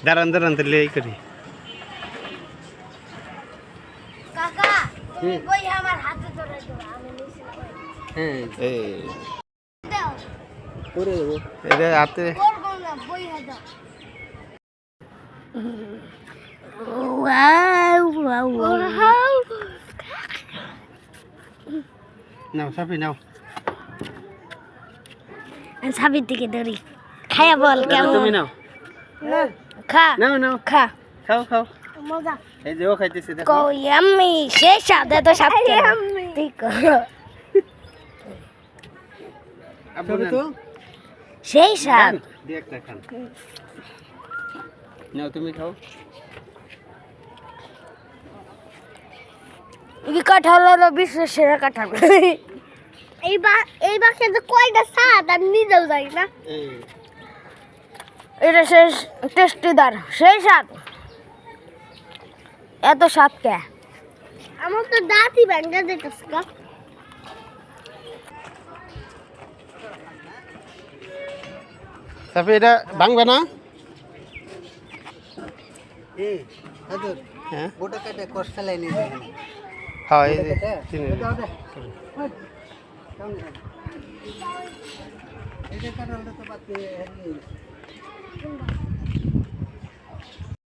দাঁড়ান দাঁড়ান তাহলে এই করি কাকা বই আমার হাতে ধরে দাও আমি নিছি হ্যাঁ এই দাও করে দেবো এটা হাতে করবো না বই হাতে নাও সাফি নাও সাবির দিকে ধরি খায়া বল কেমন তুমি নাও খা নাও নাও খা খাও খাও মজা এই যে ও খাইতেছে দেখো কো ইয়াম্মি শেষ স্বাদ এত স্বাদ ঠিক আব্বু তো সেই স্বাদ দি একটা খান নাও তুমি খাও এই কাঁঠাল হলো বিশ্বের সেরা কাঁঠাল এই বাক্সে যে কয়টা স্বাদ আমি নিজেও জানি না এই এটা শেষ টেস্টিদার সেই স্বাদ এত স্বাদ কে আমার তো দাঁতই ভেঙে যেতেছে গা সাফি এটা ভাঙবে না এই হাজুর হ্যাঁ গোটা কাটে কষ ফেলাই নিয়ে যায় হ্যাঁ এই যে চিনি এটা কাটালটা তো বাদ দিয়ে